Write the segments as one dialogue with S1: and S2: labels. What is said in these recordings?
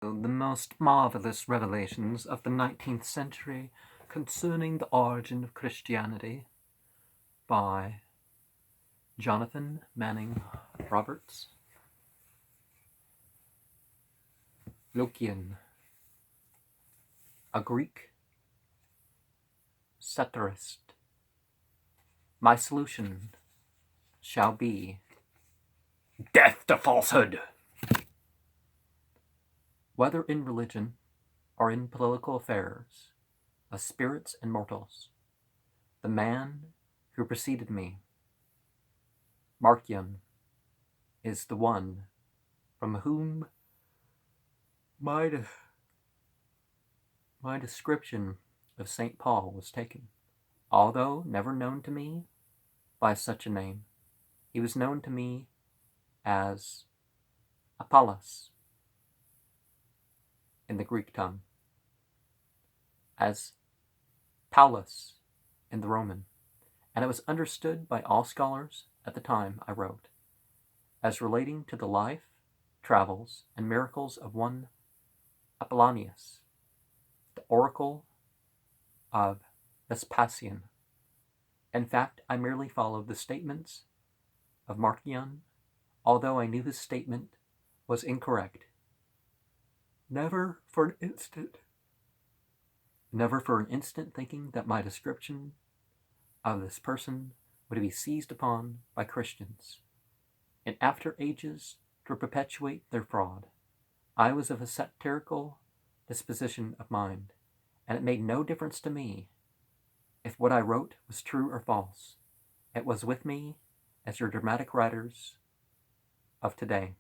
S1: The most marvelous revelations of the 19th century concerning the origin of Christianity by Jonathan Manning Roberts. Lucian, a Greek satirist. My solution shall be death to falsehood. Whether in religion or in political affairs of spirits and mortals, the man who preceded me, Marcion, is the one from whom my description of St. Paul was taken. Although never known to me by such a name, he was known to me as Apollos in the Greek tongue, as Paulus in the Roman, and it was understood by all scholars at the time I wrote as relating to the life, travels, and miracles of one Apollonius, the oracle of Vespasian. In fact, I merely followed the statements of Marcion, although I knew his statement was incorrect. Never for an instant thinking that my description of this person would be seized upon by Christians in after ages to perpetuate their fraud. I was of a satirical disposition of mind, and it made no difference to me if what I wrote was true or false. It was with me as your dramatic writers of today,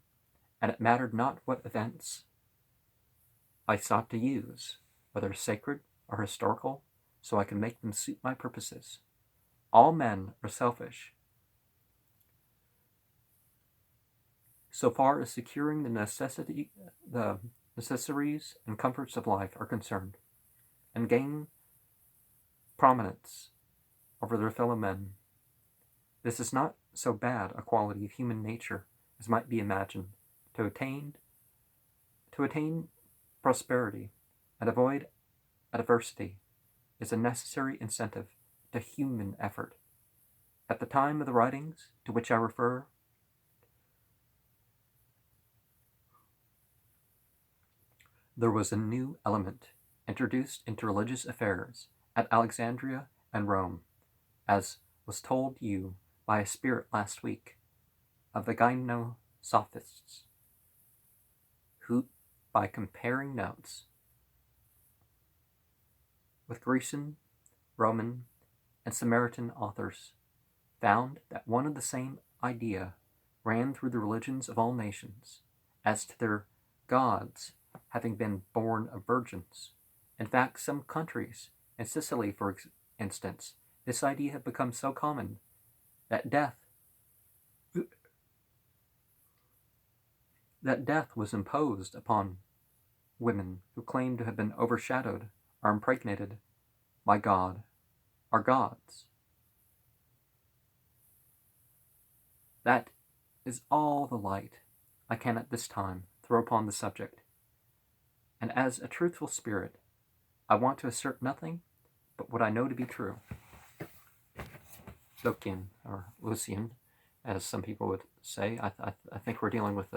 S1: and it mattered not what events I sought to use, whether sacred or historical, so I could make them suit my purposes. All men are selfish so far as securing the necessaries and comforts of life are concerned, and gain prominence over their fellow men. This is not so bad a quality of human nature as might be imagined. To attain prosperity and avoid adversity is a necessary incentive to human effort. At the time of the writings to which I refer, there was a new element introduced into religious affairs at Alexandria and Rome, as was told you by a spirit last week of the Gymnosophists, who, by comparing notes with Grecian, Roman, and Samaritan authors, found that one of the same idea ran through the religions of all nations as to their gods having been born of virgins. In fact, some countries, in Sicily for instance, this idea had become so common that death was imposed upon women who claimed to have been overshadowed or impregnated by God or gods. That is all the light I can at this time throw upon the subject. And as a truthful spirit, I want to assert nothing but what I know to be true. Lucian, or Lucian, as some people would say. I think we're dealing with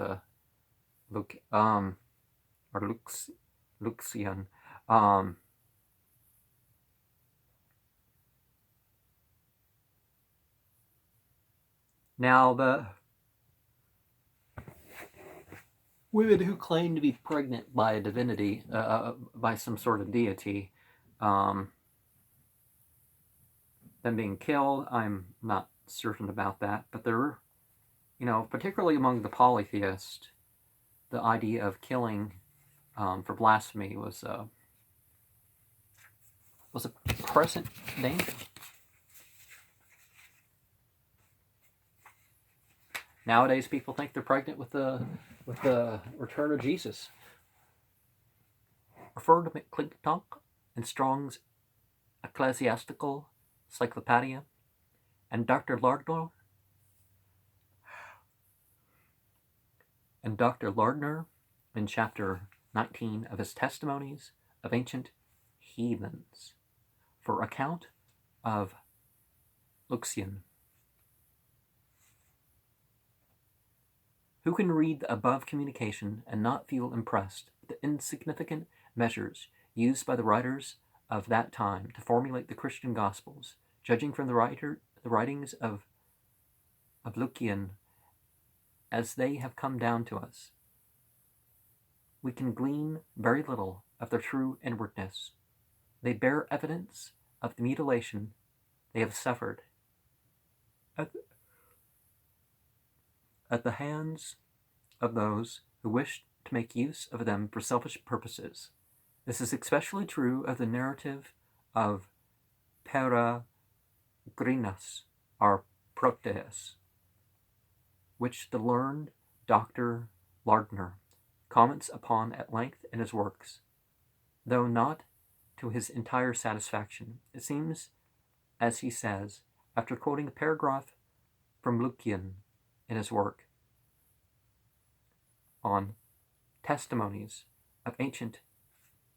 S1: Lucian. Now, the women who claim to be pregnant by a divinity, by some sort of deity, them being killed, I'm not certain about that, but there, particularly among the polytheists, the idea of killing for blasphemy was a present danger. Nowadays, people think they're pregnant with the return of Jesus. Refer to McClintock and Strong's Ecclesiastical Cyclopedia and Dr. Lardner in chapter 19 of his Testimonies of Ancient Heathens, for account of Lucian. Who can read the above communication and not feel impressed with the insignificant measures used by the writers of that time to formulate the Christian Gospels, judging from the writings of Lucian as they have come down to us? We can glean very little of their true inwardness. They bear evidence of the mutilation they have suffered at the hands of those who wished to make use of them for selfish purposes. This is especially true of the narrative of Peregrinus, or Proteus, which the learned Dr. Lardner comments upon at length in his works. Though not to his entire satisfaction, it seems, as he says, after quoting a paragraph from Lucian in his work on Testimonies of Ancient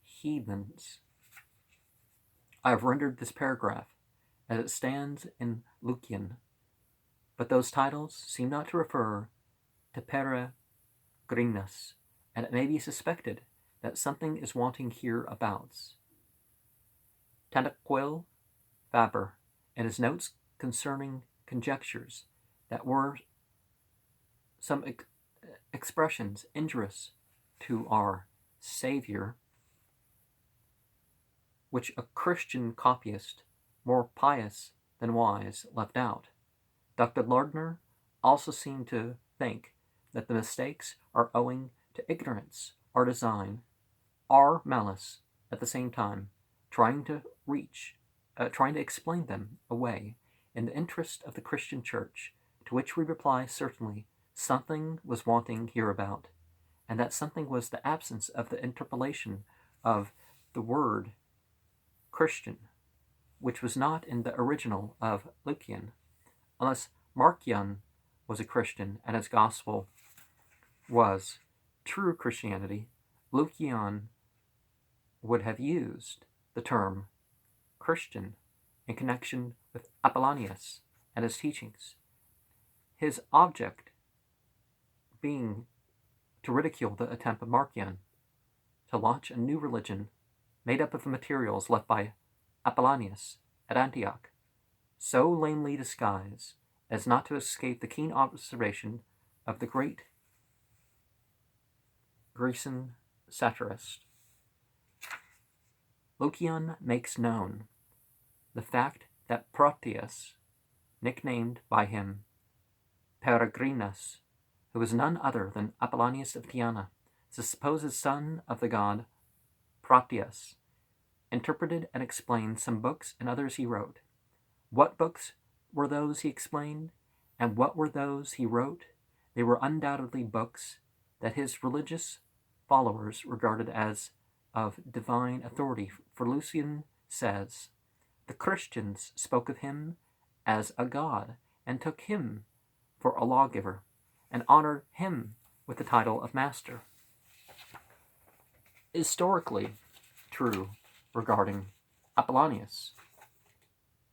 S1: Heathens, I have rendered this paragraph as it stands in Lucian, but those titles seem not to refer to Peregrinus, and it may be suspected that something is wanting hereabouts. Tanaquil Faber, in his notes concerning conjectures that were some expressions injurious to our Saviour, which a Christian copyist, more pious than wise, left out. Dr. Lardner also seemed to think that the mistakes are owing to ignorance or design, or malice at the same time, trying to explain them away in the interest of the Christian Church, to which we reply certainly something was wanting hereabout, and that something was the absence of the interpolation of the word Christian, which was not in the original of Lucian. Unless Marcion was a Christian and his gospel was true Christianity, Lucian would have used the term Christian in connection with Apollonius and his teachings, his object being to ridicule the attempt of Marcion to launch a new religion made up of the materials left by Apollonius at Antioch, so lamely disguised as not to escape the keen observation of the great Grecian satirist. Lucian makes known the fact that Proteus, nicknamed by him Peregrinus, who was none other than Apollonius of Tyana, the supposed son of the god Proteus, interpreted and explained some books and others he wrote. What books were those he explained, and what were those he wrote? They were undoubtedly books that his religious followers regarded as of divine authority, for Lucian says, "The Christians spoke of him as a god, and took him for a lawgiver, and honored him with the title of master." Historically true regarding Apollonius,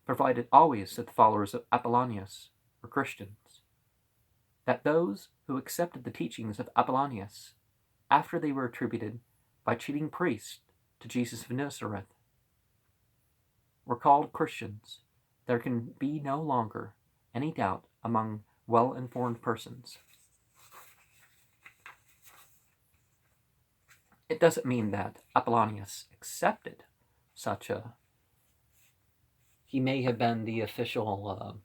S1: provided always that the followers of Apollonius were Christians, that those who accepted the teachings of Apollonius after they were attributed by cheating priests to Jesus of Nazareth were called Christians. There can be no longer any doubt among well-informed persons. It doesn't mean that Apollonius accepted such a... He may have been the official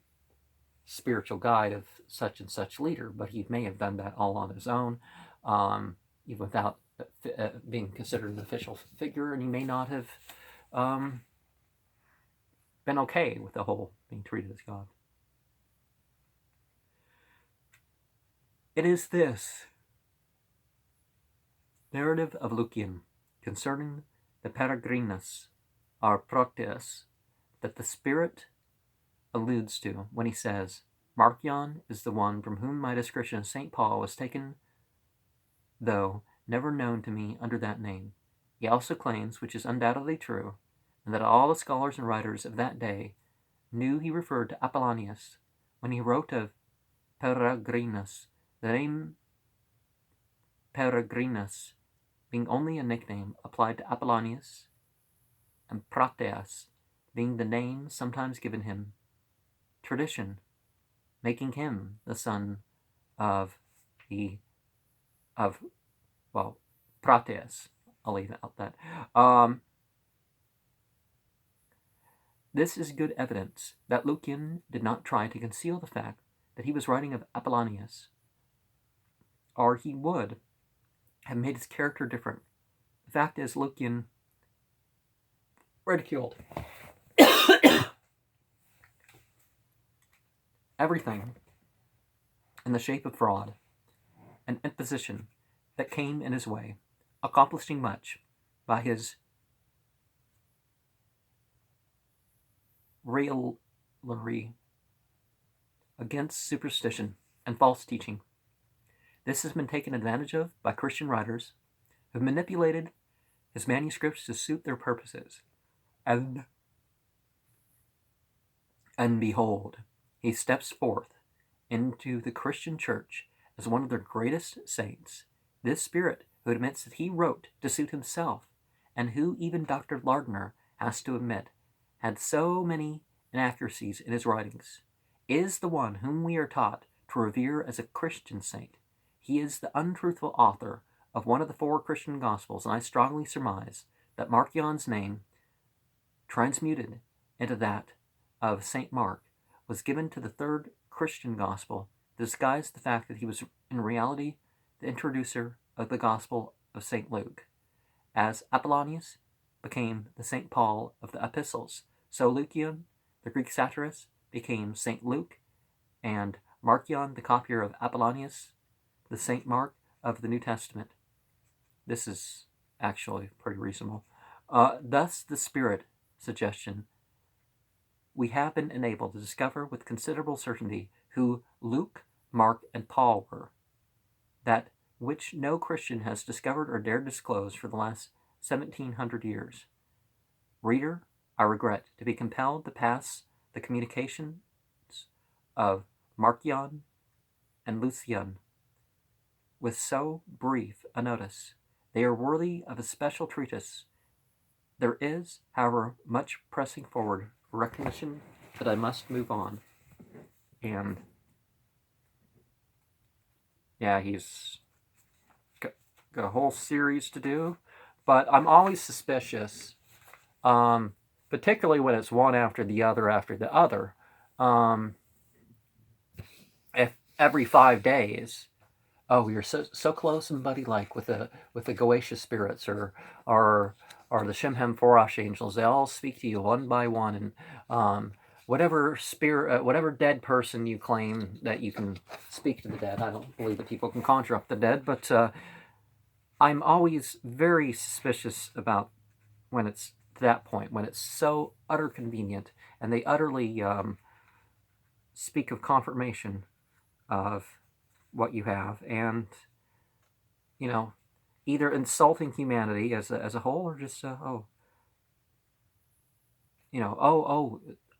S1: spiritual guide of such and such leader, but he may have done that all on his own, even without being considered an official figure, and he may not have been okay with the whole being treated as God. It is this narrative of Lucian concerning the Peregrinus, or Proteus, that the Spirit alludes to when he says, "Marcion is the one from whom my description of St. Paul was taken, though never known to me under that name. He also claims, which is undoubtedly true, and that all the scholars and writers of that day knew he referred to Apollonius when he wrote of Peregrinus, the name Peregrinus being only a nickname applied to Apollonius, and Prateas being the name sometimes given him. Tradition making him the son of Prateas. I'll leave it at that. This is good evidence that Lucian did not try to conceal the fact that he was writing of Apollonius, or he would have made his character different. The fact is, Lucian ridiculed everything in the shape of fraud and imposition that came in his way, accomplishing much by his raillery against superstition and false teaching. This has been taken advantage of by Christian writers who have manipulated his manuscripts to suit their purposes. And behold, he steps forth into the Christian church as one of their greatest saints, this spirit who admits that he wrote to suit himself, and who even Dr. Lardner has to admit had so many inaccuracies in his writings, is the one whom we are taught to revere as a Christian saint. He is the untruthful author of one of the 4 Christian Gospels, and I strongly surmise that Marcion's name, transmuted into that of St. Mark, was given to the 3rd Christian Gospel to disguise the fact that he was in reality the introducer of the Gospel of St. Luke. As Apollonius became the St. Paul of the epistles, so Lucian, the Greek satirist, became St. Luke, and Marcion, the copier of Apollonius, the St. Mark of the New Testament. This is actually pretty reasonable. Thus, the spirit suggestion, we have been enabled to discover with considerable certainty who Luke, Mark, and Paul were, that which no Christian has discovered or dared disclose for the last 1700 years. Reader, I regret to be compelled to pass the communications of Marcion and Lucian with so brief a notice. They are worthy of a special treatise. There is, however, much pressing forward for recognition that I must move on. And yeah, he's got a whole series to do, but I'm always suspicious, particularly when it's one after the other. If every 5 days, oh, you're so close and buddy-like with the Goetia spirits or the Shemhem Forash angels, they all speak to you one by one, and whatever spirit, whatever dead person you claim that you can speak to the dead. I don't believe that people can conjure up the dead, but I'm always very suspicious about when it's to that point, when it's so utter convenient, and they utterly speak of confirmation of what you have, and either insulting humanity as a whole, or just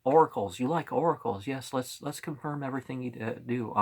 S1: oracles. You like oracles? Yes, let's confirm everything you do.